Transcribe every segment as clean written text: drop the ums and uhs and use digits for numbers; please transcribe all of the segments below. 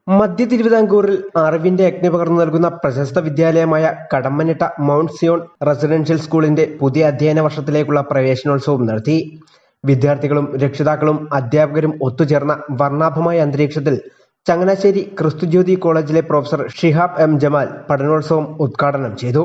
മധ്യ തിരുവിതാംകൂറിൽ അറിവിന്റെ അഗ്നി പകർന്നു നൽകുന്ന പ്രശസ്ത വിദ്യാലയമായ കടമ്മനിട്ട മൗണ്ട് സിയോൺ റെസിഡൻഷ്യൽ സ്കൂളിന്റെ പുതിയ അധ്യയന വർഷത്തിലേക്കുള്ള പ്രവേശനോത്സവം നടത്തി. വിദ്യാർത്ഥികളും രക്ഷിതാക്കളും അധ്യാപകരും ഒത്തുചേർന്ന വർണ്ണാഭമായ അന്തരീക്ഷത്തിൽ ചങ്ങനാശ്ശേരി ക്രിസ്തുജ്യോതി കോളേജിലെ പ്രൊഫസർ ഷിഹാബ് എം ജമാൽ പഠനോത്സവം ഉദ്ഘാടനം ചെയ്തു.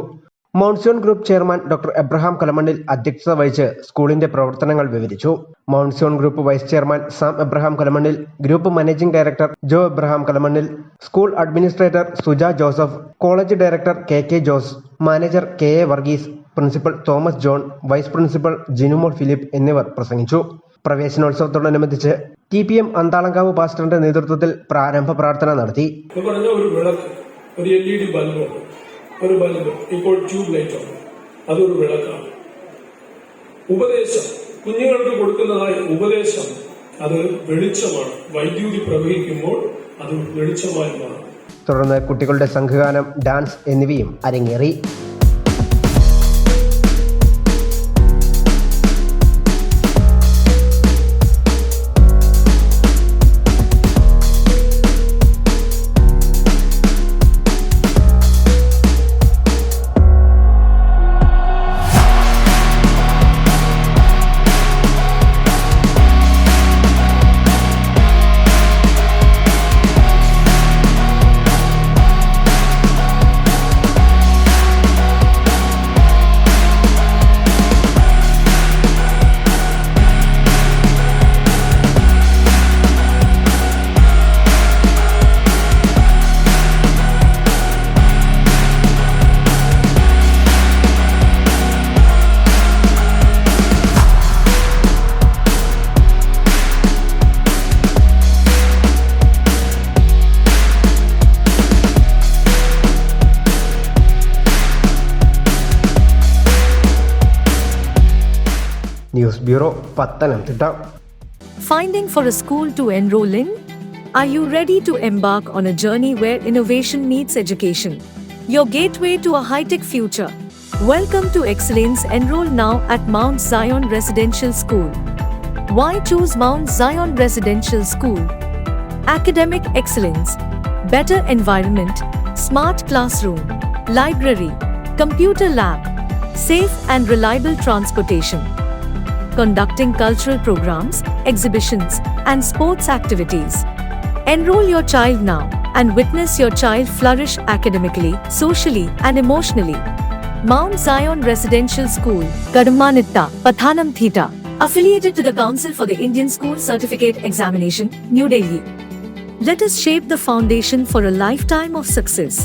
Mount Zion group chairman doctor Abraham Kalamannil അധ്യക്ഷത വഹിച്ച് സ്കൂളിന്റെ പ്രവർത്തനങ്ങൾ വിവരിച്ചു. Mount Zion group vice chairman Sam Abraham Kalamannil, group managing director Jo Abraham Kalamannil, school administrator Suja Joseph, college director K Jose, manager K Varghese, principal Thomas John, vice principal Jinumol Philip എന്നിവർ പ്രസംഗിച്ചു. പ്രവേശനോത്സവത്തോടനുബന്ധിച്ച് TPM അന്താളങ്കാവ് പാസ്റ്ററിന്റെ നേതൃത്വത്തിൽ പ്രാരംഭ പ്രാർത്ഥന നടത്തി. ഒരു ബൾബ്, ഇപ്പോൾ ട്യൂബ് ലൈറ്റ് ആണ്, അതൊരു വിളക്കാണ്. ഉപദേശം, കുഞ്ഞുങ്ങൾക്ക് കൊടുക്കുന്നതായ ഉപദേശം അത് വെളിച്ചമാണ്. വൈദ്യുതി പ്രവഹിക്കുമ്പോൾ അത് വെളിച്ചമായി മാറും. തുടർന്ന് കുട്ടികളുടെ സംഘഗാനം, ഡാൻസ് എന്നിവയും അരങ്ങേറി. News bureau, Pathanamthitta. Finding for a school to enroll in? Are you ready to embark on a journey where innovation meets education? Your gateway to a high-tech future. Welcome to Excellence. Enroll now at Mount Zion Residential School. Why choose Mount Zion Residential School? Academic excellence, better environment, smart classroom, library, computer lab, safe and reliable transportation. Conducting cultural programs, exhibitions, and sports activities. Enroll your child now and witness your child flourish academically, socially, and emotionally. Mount Zion Residential School, Kadamanitta, Pathanamthitta, affiliated to the Council for the Indian School Certificate Examination, New Delhi. Let us shape the foundation for a lifetime of success.